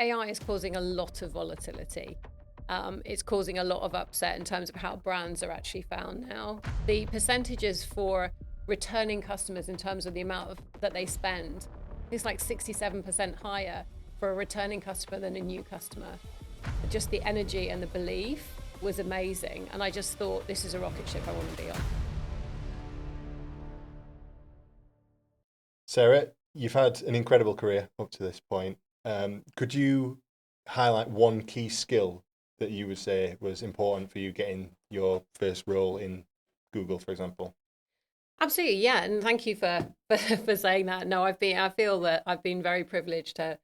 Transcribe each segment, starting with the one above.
AI is causing a lot of volatility. It's causing a lot of upset in terms of how brands are actually found now. The percentages for returning customers in terms of the amount that they spend is like 67% higher for a returning customer than a new customer. Just the energy and the belief was amazing. And I just thought, this is a rocket ship I want to be on. Sarah, you've had an incredible career up to this point. Could you highlight one key skill that you would say was important for you getting your first role in Google, for example? Absolutely, yeah, and thank you for saying that. No, I feel that I've been very privileged to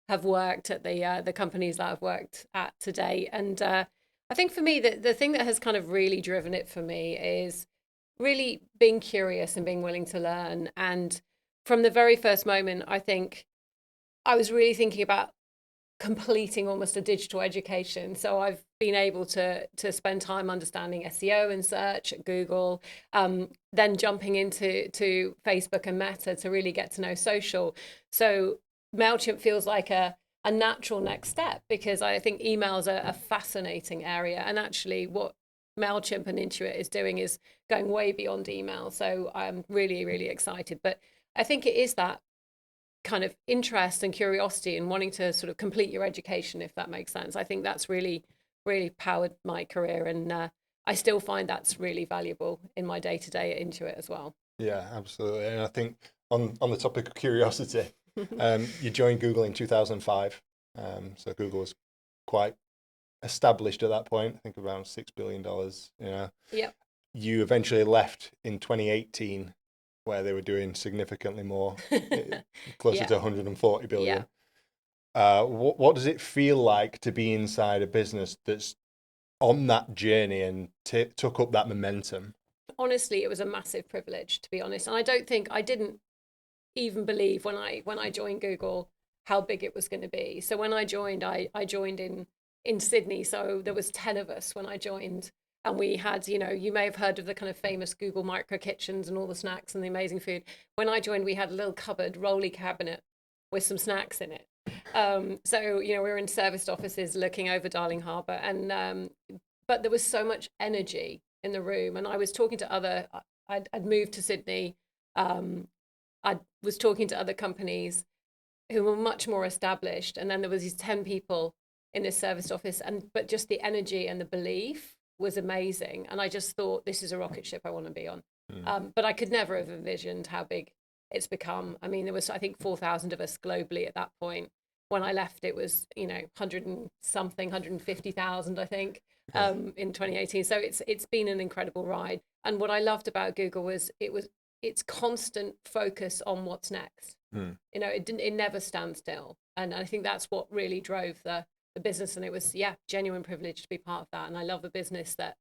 have worked at the companies that I've worked at today, and I think for me the thing that has kind of really driven it for me is really being curious and being willing to learn. And from the very first moment, I think I was really thinking about completing almost a digital education. So I've been able to spend time understanding SEO and search at Google, then jumping into Facebook and Meta to really get to know social. So Mailchimp feels like a natural next step, because I think emails are a fascinating area. And actually what Mailchimp and Intuit is doing is going way beyond email. So I'm really, really excited. But I think it is that kind of interest and curiosity and wanting to sort of complete your education, if that makes sense. I think that's really, really powered my career. And I still find that's really valuable in my day to day at Intuit as well. Yeah, absolutely. And I think on the topic of curiosity, you joined Google in 2005. So Google was quite established at that point, I think around $6 billion. Yep. You eventually left in 2018, where they were doing significantly more, closer Yeah. to 140 billion. Yeah. What does it feel like to be inside a business that's on that journey and took up that momentum? Honestly, it was a massive privilege, to be honest. And I didn't even believe when I joined Google how big it was going to be. So when I joined, I joined in Sydney. So there was 10 of us when I joined. And we had, you may have heard of the kind of famous Google micro kitchens and all the snacks and the amazing food. When I joined, we had a little cupboard, rolly cabinet with some snacks in it. So, we were in serviced offices looking over Darling Harbour. And but there was so much energy in the room. And I was talking to I'd moved to Sydney. I was talking to other companies who were much more established. And then there was these 10 people in this serviced office. But just the energy and the belief was amazing. And I just thought, this is a rocket ship I want to be on. But I could never have envisioned how big it's become. I mean, there was, I think, 4,000 of us globally at that point. When I left, it was, 100 and something, 150,000, I think, in 2018. So it's been an incredible ride. And what I loved about Google was its constant focus on what's next. It never stands still. And I think that's what really drove the business. And it was, genuine privilege to be part of that. And I love a business that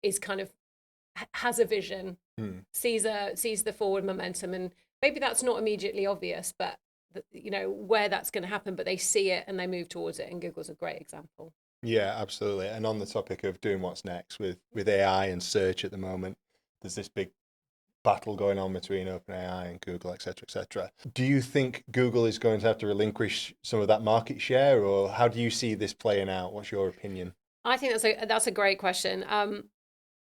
is kind of has a vision, sees the forward momentum. And maybe that's not immediately obvious, but where that's going to happen, but they see it and they move towards it. And Google's a great example. Yeah, absolutely. And on the topic of doing what's next with AI and search at the moment, there's this big battle going on between OpenAI and Google, et cetera, et cetera. Do you think Google is going to have to relinquish some of that market share, or how do you see this playing out? What's your opinion? I think that's a great question.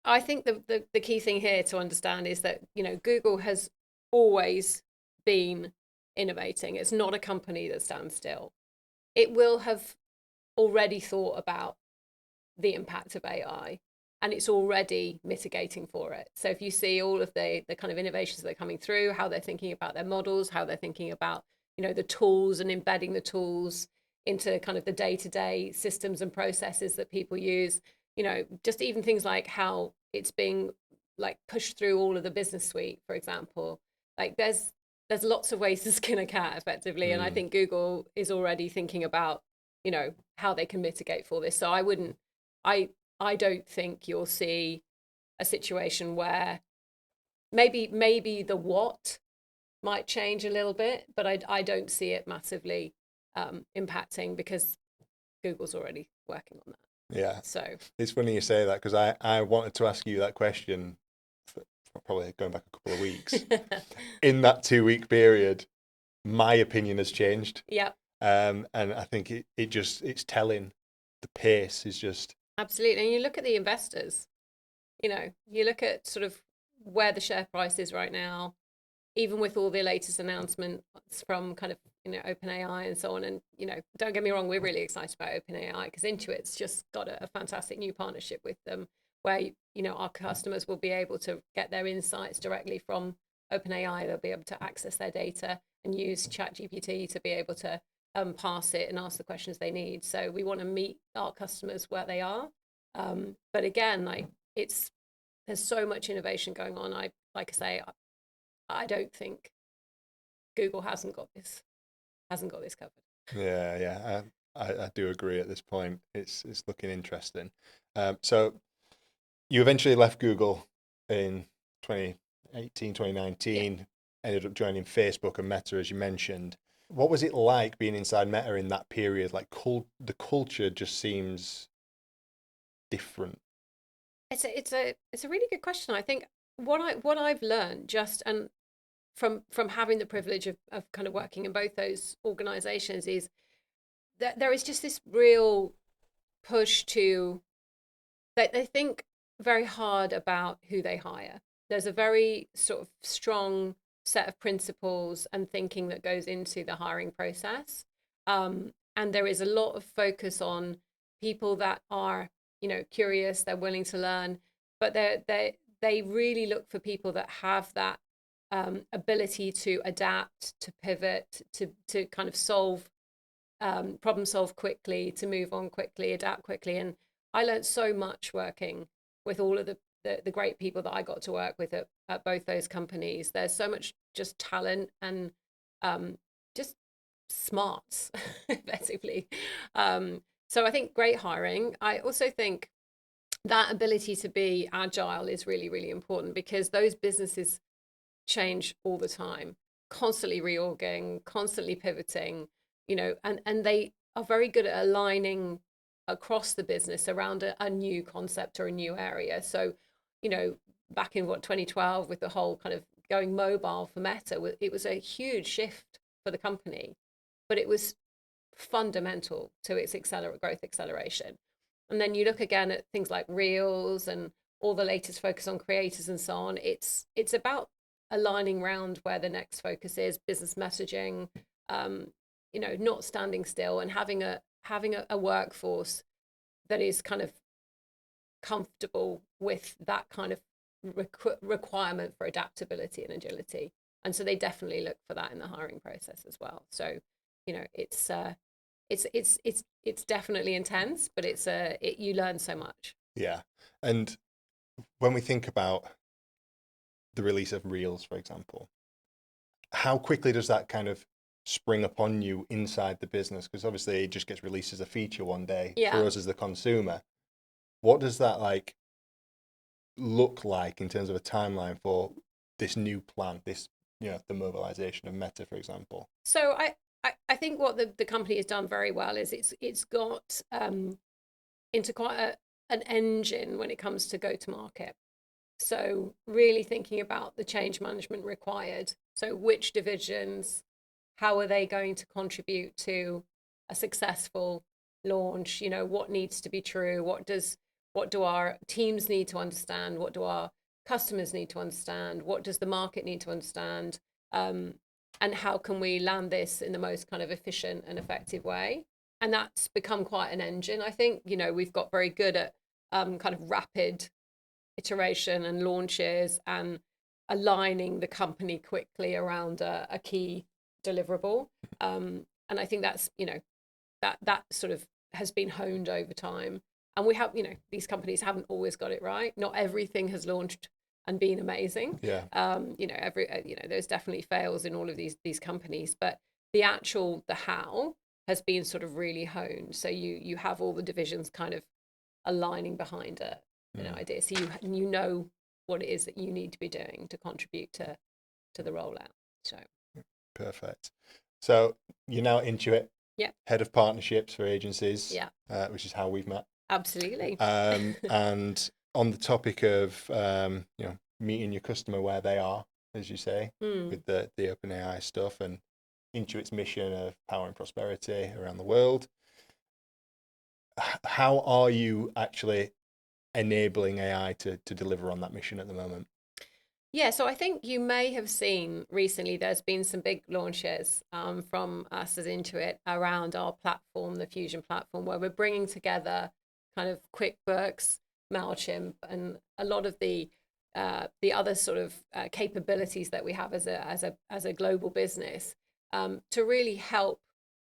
I think the key thing here to understand is that Google has always been innovating. It's not a company that stands still. It will have already thought about the impact of AI, and it's already mitigating for it. So if you see all of the kind of innovations that are coming through, how they're thinking about their models, how they're thinking about the tools and embedding the tools into kind of the day-to-day systems and processes that people use, just even things like how it's being like pushed through all of the business suite, for example. Like there's lots of ways to skin a cat effectively. And I think Google is already thinking about, how they can mitigate for this. So I don't think you'll see a situation where maybe the what might change a little bit, but I don't see it massively impacting, because Google's already working on that. Yeah. So it's funny you say that, because I wanted to ask you that question for probably going back a couple of weeks. In that 2-week period, my opinion has changed. Yeah. And I think it's telling. The pace is just, Absolutely. And you look at the investors, you look at sort of where the share price is right now, even with all the latest announcements from kind of, OpenAI and so on. And, don't get me wrong, we're really excited about OpenAI because Intuit's just got a fantastic new partnership with them where, our customers will be able to get their insights directly from OpenAI. They'll be able to access their data and use ChatGPT to be able to pass it and ask the questions they need. So we want to meet our customers where they are. But again, there's so much innovation going on. Like I say, I don't think Google hasn't got this covered. yeah. I do agree at this point. It's looking interesting. So you eventually left Google in 2018, 2019, ended up joining Facebook and Meta, as you mentioned. What was it like being inside Meta in that period? Like, the culture just seems different. It's a really good question. I think what I've learned just and from having the privilege of kind of working in both those organizations is that there is just this real push to they think very hard about who they hire. There's a very sort of strong set of principles and thinking that goes into the hiring process. And there is a lot of focus on people that are, curious, they're willing to learn, but they really look for people that have that ability to adapt, to pivot, to kind of problem solve quickly, to move on quickly, adapt quickly. And I learned so much working with all of the great people that I got to work with at both those companies. There's so much just talent and just smarts, effectively. So I think great hiring. I also think that ability to be agile is really, really important because those businesses change all the time, constantly reorging, constantly pivoting, and they are very good at aligning across the business around a new concept or a new area. So, back in 2012 with the whole kind of going mobile for Meta, it was a huge shift for the company, but it was fundamental to its growth acceleration. And then you look again at things like Reels and all the latest focus on creators and so on. It's about aligning around where the next focus is, business messaging, not standing still and having a workforce that is kind of comfortable with that kind of requirement for adaptability and agility. And so they definitely look for that in the hiring process as well. So, it's definitely intense, but you learn so much. Yeah. And when we think about the release of Reels, for example, how quickly does that kind of spring upon you inside the business? Because obviously it just gets released as a feature one day for us as the consumer. What does that look like in terms of a timeline for this new plan, the mobilization of Meta, for example? So I think what the company has done very well is it's got into quite an engine when it comes to go to market. So really thinking about the change management required. So which divisions, how are they going to contribute to a successful launch? What needs to be true? What do our teams need to understand? What do our customers need to understand? What does the market need to understand? And how can we land this in the most kind of efficient and effective way? And that's become quite an engine. I think, we've got very good at kind of rapid iteration and launches and aligning the company quickly around a key deliverable. And I think that's, that sort of has been honed over time. And we have, these companies haven't always got it right. Not everything has launched and been amazing. Yeah. There's definitely fails in all of these companies, but the how has been sort of really honed. So you have all the divisions kind of aligning behind an idea. So you know what it is that you need to be doing to contribute to the rollout. So perfect. So you're now Intuit, yeah, head of partnerships for agencies, yeah, which is how we've met. Absolutely. And on the topic of meeting your customer where they are, as you say, with the OpenAI stuff and Intuit's mission of power and prosperity around the world. How are you actually enabling AI to deliver on that mission at the moment? Yeah, so I think you may have seen recently there's been some big launches from us as Intuit around our platform, the Fusion platform, where we're bringing together kind of QuickBooks, Mailchimp, and a lot of the other sort of capabilities that we have as a global business to really help,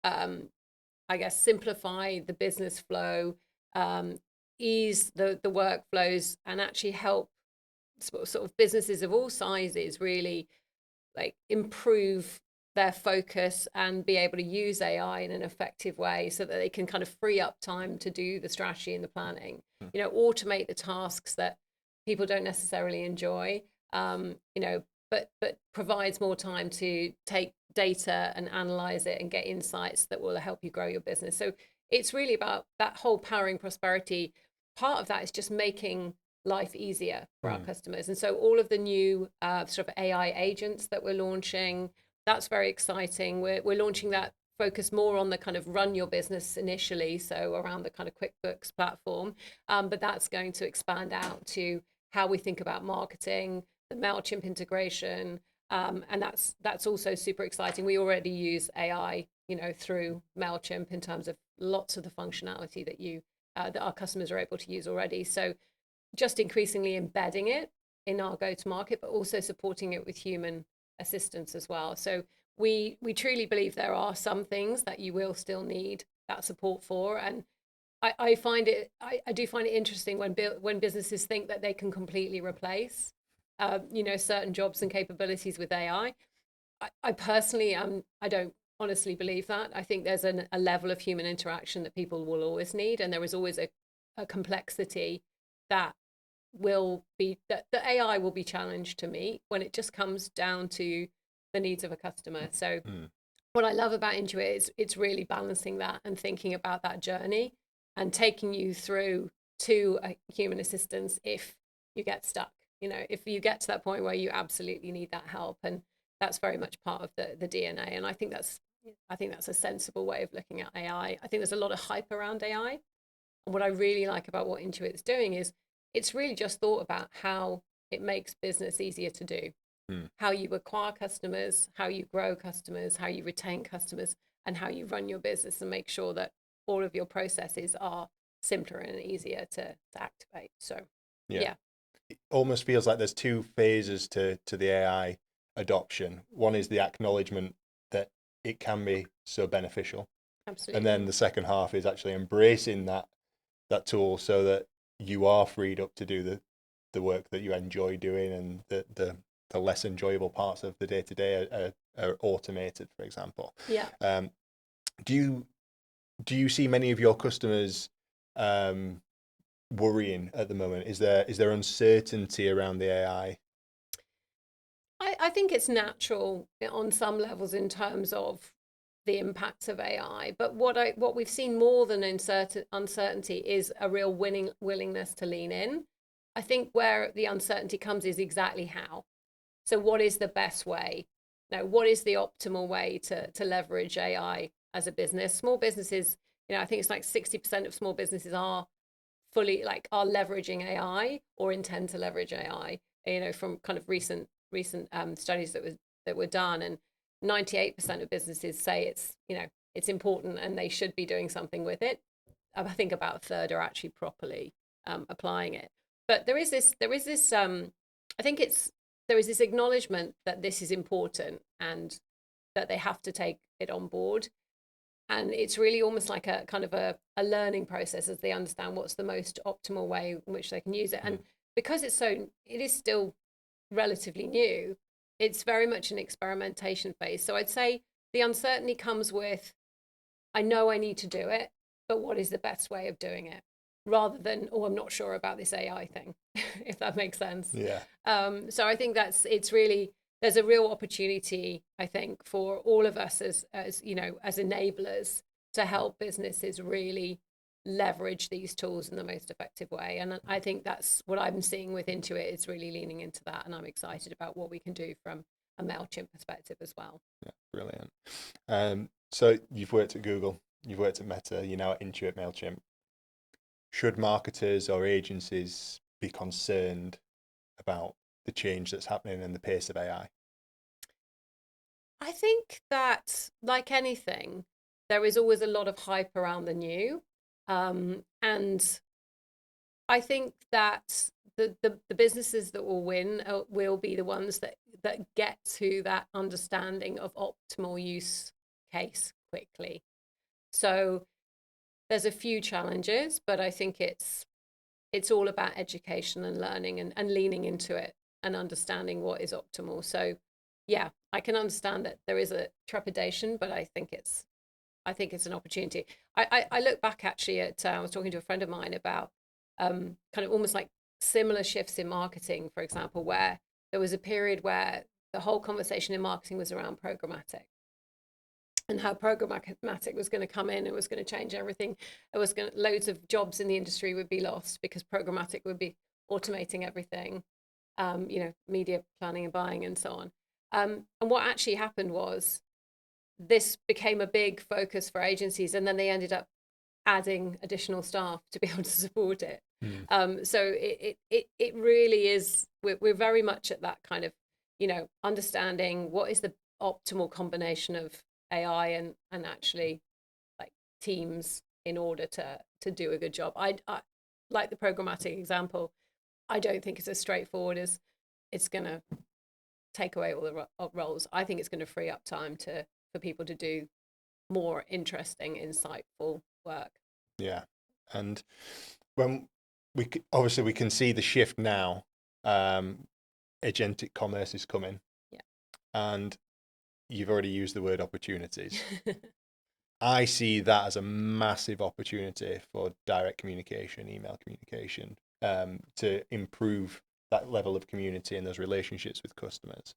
I guess, simplify the business flow, ease the workflows, and actually help sort of businesses of all sizes really like improve their focus and be able to use AI in an effective way so that they can kind of free up time to do the strategy and the planning, automate the tasks that people don't necessarily enjoy, but provides more time to take data and analyze it and get insights that will help you grow your business. So it's really about that whole powering prosperity. Part of that is just making life easier for our customers. And so all of the new sort of AI agents that we're launching, that's very exciting. We're launching that focus more on the kind of run your business initially, so around the kind of QuickBooks platform. But that's going to expand out to how we think about marketing, the Mailchimp integration, and that's also super exciting. We already use AI, through Mailchimp in terms of lots of the functionality that our customers are able to use already. So just increasingly embedding it in our go-to-market, but also supporting it with human assistance as well. So we truly believe there are some things that you will still need that support for, and I do find it interesting when businesses think that they can completely replace, certain jobs and capabilities with AI. I personally I don't honestly believe that. I think there's a level of human interaction that people will always need, and there is always a complexity that that the AI will be challenged to meet when it just comes down to the needs of a customer. So what I love about Intuit is it's really balancing that and thinking about that journey and taking you through to a human assistance if you get stuck, if you get to that point where you absolutely need that help. And that's very much part of the DNA. And I think that's a sensible way of looking at AI. I think there's a lot of hype around AI. And what I really like about what Intuit's doing is it's really just thought about how it makes business easier to do, how you acquire customers, how you grow customers, how you retain customers, and how you run your business and make sure that all of your processes are simpler and easier to activate. So, yeah. It almost feels like there's two phases to the AI adoption. One is the acknowledgement that it can be so beneficial. Absolutely. And then the second half is actually embracing that tool so that you are freed up to do the work that you enjoy doing, and the less enjoyable parts of the day-to-day are automated, for example. Yeah. Do you see many of your customers worrying at the moment? Is there uncertainty around the AI? I think it's natural on some levels in terms of the impacts of AI. But what we've seen more than uncertainty is a real willingness to lean in. I think where the uncertainty comes is exactly how. So what is the best way? Now, what is the optimal way to leverage AI as a business? Small businesses, I think it's like 60% of small businesses are leveraging AI or intend to leverage AI, from kind of recent studies that were done. And 98% of businesses say it's important and they should be doing something with it. I think about a third are actually properly applying it. But there is this I think there is this acknowledgement that this is important and that they have to take it on board. And it's really almost like a kind of a learning process as they understand what's the most optimal way in which they can use it. And because it is still relatively new, it's very much an experimentation phase. So I'd say the uncertainty comes with, I know I need to do it, but what is the best way of doing it? Rather than, oh, I'm not sure about this AI thing, if that makes sense. Yeah. So I think there's a real opportunity, I think, for all of us as enablers to help businesses really leverage these tools in the most effective way. And I think that's what I'm seeing with Intuit. It's really leaning into that, and I'm excited about what we can do from a Mailchimp perspective as well. Yeah, brilliant. So you've worked at Google, you've worked at Meta, you're now at Intuit Mailchimp. Should marketers or agencies be concerned about the change that's happening in the pace of AI? I think that, like anything, there is always a lot of hype around the new. And I think that the businesses that will win will be the ones that get to that understanding of optimal use case quickly. So there's a few challenges, but I think it's all about education and learning and leaning into it and understanding what is optimal. So yeah, I can understand that there is a trepidation, but I think it's an opportunity. I look back actually at I was talking to a friend of mine about kind of almost like similar shifts in marketing, for example, where there was a period where the whole conversation in marketing was around programmatic and how programmatic was going to come in. It was going to change everything. It was going to, loads of jobs in the industry would be lost because programmatic would be automating everything, media planning and buying and so on. And what actually happened was this became a big focus for agencies, and then they ended up adding additional staff to be able to support it. So it really is. We're very much at that kind of, understanding what is the optimal combination of AI and actually like teams in order to do a good job. I like the programmatic example. I don't think it's as straightforward as it's going to take away all the roles. I think it's going to free up time for people to do more interesting, insightful work. Yeah, and when obviously we can see the shift now. Agentic commerce is coming, Yeah. and you've already used the word opportunities. I see that as a massive opportunity for direct communication, email communication, to improve that level of community and those relationships with customers.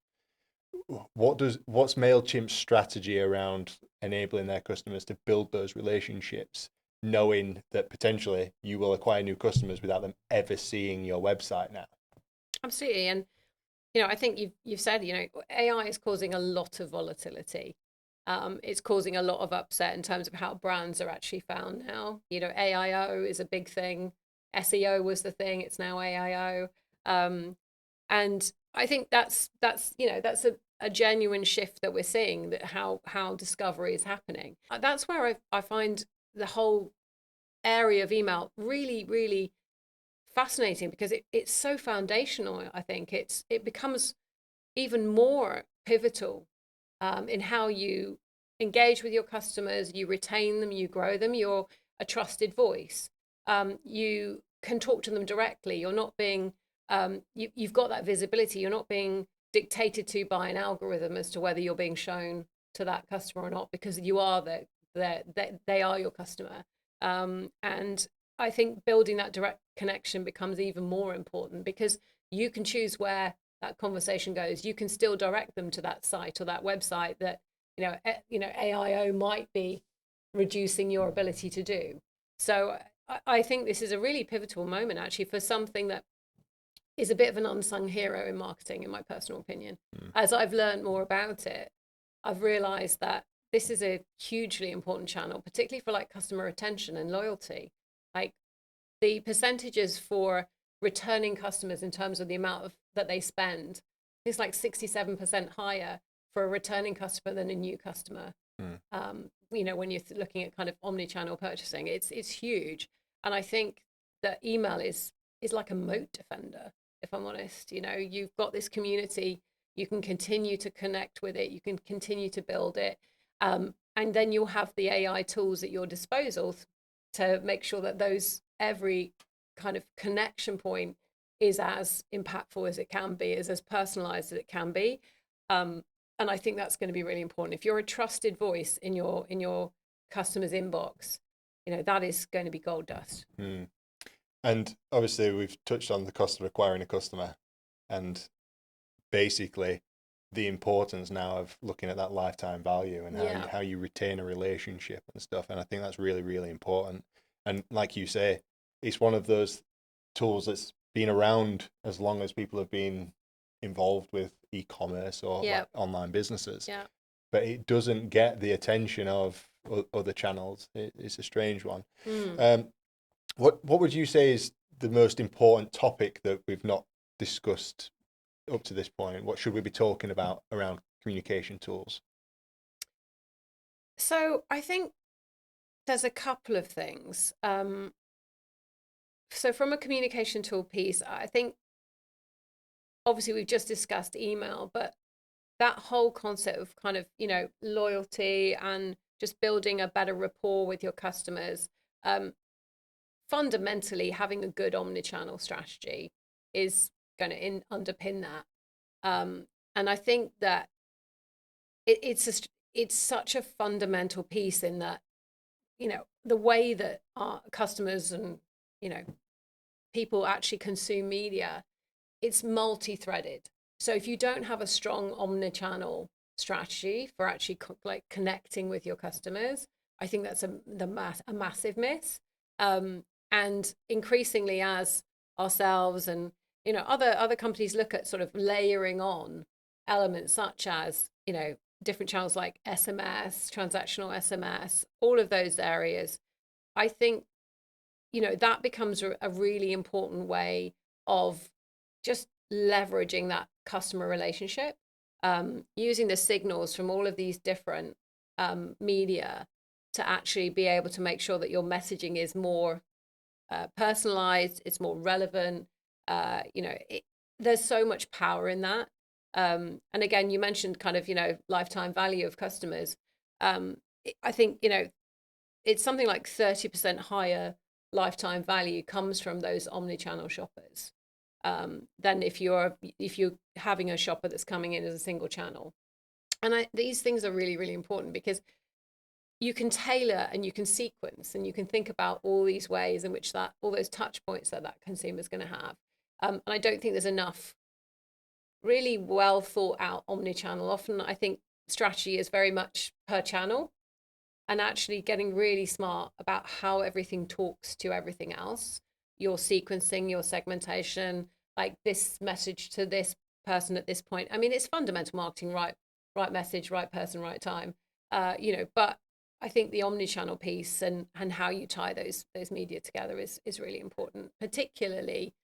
What's Mailchimp's strategy around enabling their customers to build those relationships, knowing that potentially you will acquire new customers without them ever seeing your website now? Absolutely. And I think you've said, AI is causing a lot of volatility. It's causing a lot of upset in terms of how brands are actually found now. AIO is a big thing. SEO was the thing. It's now AIO. And I think that's a genuine shift that we're seeing, that how discovery is happening. That's where I find the whole area of email really, really fascinating, because it's so foundational. I think it becomes even more pivotal in how you engage with your customers, you retain them, you grow them, you're a trusted voice. You can talk to them directly. You're not being, you've got that visibility. You're not being dictated to by an algorithm as to whether you're being shown to that customer or not, because you are they are your customer. And I think building that direct connection becomes even more important, because you can choose where that conversation goes. You can still direct them to that site or that website that AIO might be reducing your ability to do. So I think this is a really pivotal moment, actually, for something that is a bit of an unsung hero in marketing, in my personal opinion. As I've learned more about it, I've realized that this is a hugely important channel, particularly for like customer retention and loyalty. Like the percentages for returning customers in terms of the amount of that they spend, it's like 67% higher for a returning customer than a new customer. When you're looking at kind of omni-channel purchasing, it's huge. And I think that email is like a moat defender, if I'm honest. You've got this community, you can continue to connect with it, you can continue to build it, and then you'll have the AI tools at your disposal to make sure that every kind of connection point is as impactful as it can be, is as personalized as it can be. And I think that's going to be really important. If you're a trusted voice in your customer's inbox, that is going to be gold dust. And obviously we've touched on the cost of acquiring a customer, and basically the importance now of looking at that lifetime value and how you retain a relationship and stuff. And I think that's really, really important. And like you say, it's one of those tools that's been around as long as people have been involved with e-commerce or Yeah. like online businesses, Yeah. but it doesn't get the attention of other channels. It's a strange one. Mm. Um, what would you say is the most important topic that we've not discussed up to this point? What should we be talking about around communication tools? So I think there's a couple of things. So from a communication tool piece, I think obviously we've just discussed email, but that whole concept of kind of, loyalty and just building a better rapport with your customers, um, fundamentally having a good omnichannel strategy is going to underpin that. And I think that it's such a fundamental piece in that, the way that our customers and, you know, people actually consume media, it's multi-threaded. So if you don't have a strong omnichannel strategy for actually like connecting with your customers, I think that's a massive miss. And increasingly, as ourselves and other companies look at sort of layering on elements such as different channels like SMS, transactional SMS, all of those areas, I think that becomes a really important way of just leveraging that customer relationship, using the signals from all of these different media to actually be able to make sure that your messaging is more personalized, it's more relevant. There's so much power in that. And again, you mentioned kind of, lifetime value of customers. I think, it's something like 30% higher lifetime value comes from those omni-channel shoppers than if you're having a shopper that's coming in as a single channel. And these things are really, really important because you can tailor and you can sequence and you can think about all these ways in which all those touch points that consumer is going to have. And I don't think there's enough really well thought out omni-channel. Often I think strategy is very much per channel, and actually getting really smart about how everything talks to everything else, your sequencing, your segmentation, like this message to this person at this point. I mean, it's fundamental marketing, right message, right person, right time. But I think the omni-channel piece and how you tie those media together is really important, particularly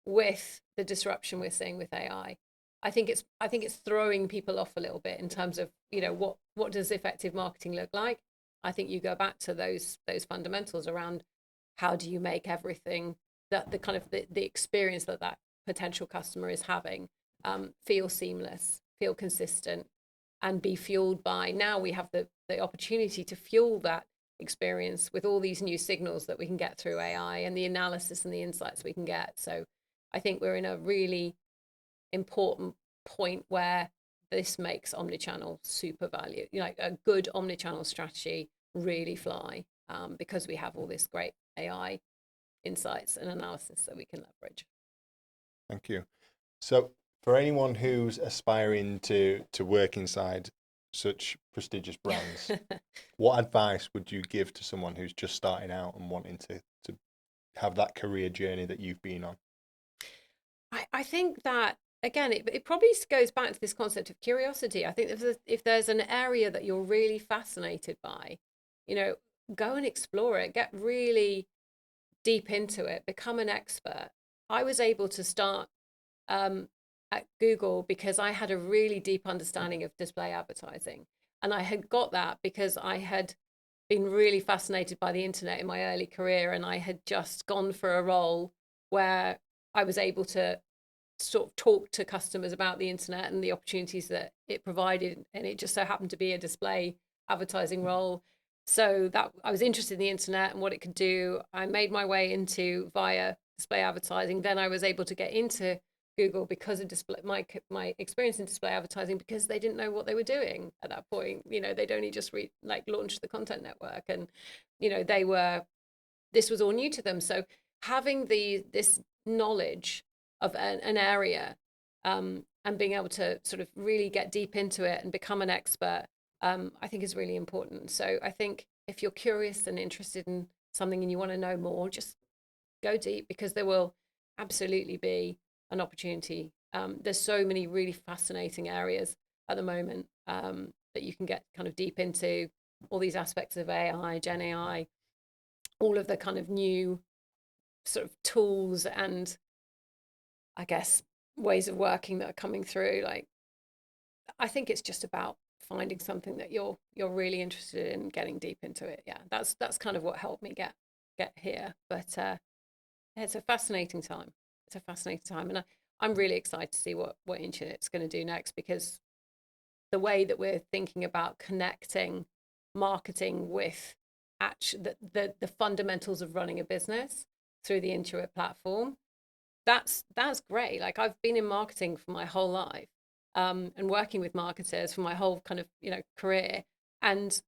with the disruption we're seeing with AI. I think it's throwing people off a little bit in terms of what does effective marketing look like. I think you go back to those fundamentals around how do you make everything that the kind of the experience that potential customer is having feel seamless, feel consistent, and be fueled by. Now we have the opportunity to fuel that experience with all these new signals that we can get through AI and the analysis and the insights we can get. So I think we're in a really important point where this makes omnichannel super value, like a good omnichannel strategy really fly, because we have all this great AI insights and analysis that we can leverage. Thank you. So, for anyone who's aspiring to work inside such prestigious brands, what advice would you give to someone who's just starting out and wanting to have that career journey that you've been on? I think that again, it probably goes back to this concept of curiosity. I think if there's an area that you're really fascinated by, you know, go and explore it, get really deep into it, become an expert. I was able to start um, at Google because I had a really deep understanding of display advertising. And I had got that because I had been really fascinated by the internet in my early career. And I had just gone for a role where I was able to sort of talk to customers about the internet and the opportunities that it provided. And it just so happened to be a display advertising role. So that I was interested in the internet and what it could do. I made my way into via display advertising. Then I was able to get into Google because of display, my experience in display advertising, because they didn't know what they were doing at that point. They'd only just launched the content network, and this was all new to them. So having this knowledge of an area, and being able to sort of really get deep into it and become an expert, I think is really important. So I think if you're curious and interested in something and you want to know more, just go deep, because there will absolutely be an opportunity There's so many really fascinating areas at the moment that you can get kind of deep into, all these aspects of AI, Gen AI, all of the kind of new sort of tools and I guess ways of working that are coming through. Like, I think it's just about finding something that you're really interested in, getting deep into it. Yeah, that's kind of what helped me get here. But it's a fascinating time. It's a fascinating time, and I'm really excited to see what Intuit's going to do next, because the way that we're thinking about connecting marketing with the fundamentals of running a business through the Intuit platform, that's great. Like, I've been in marketing for my whole life, and working with marketers for my whole kind of career, and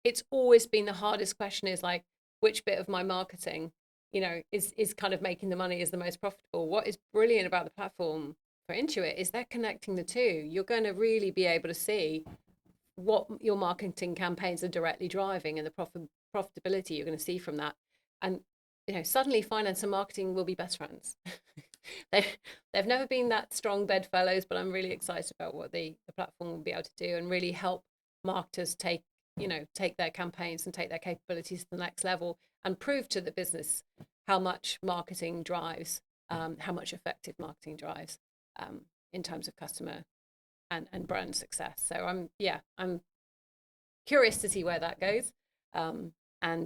it's always been the hardest question is like, which bit of my marketing is kind of making the money, is the most profitable. What is brilliant about the platform for Intuit is they're connecting the two. You're going to really be able to see what your marketing campaigns are directly driving, and the profitability you're going to see from that. And suddenly finance and marketing will be best friends. they, they've never been that strong bedfellows, but I'm really excited about what the platform will be able to do, and really help marketers take their campaigns and take their capabilities to the next level, and prove to the business how much marketing drives, how much effective marketing drives, in terms of customer and brand success. So I'm curious to see where that goes. And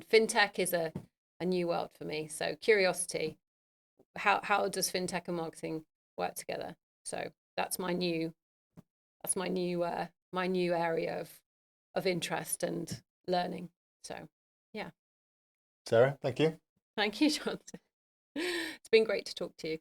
fintech is a new world for me. So curiosity, how does fintech and marketing work together? So my new area of interest and learning. So yeah. Sarah, thank you. Thank you, Jonathan. It's been great to talk to you.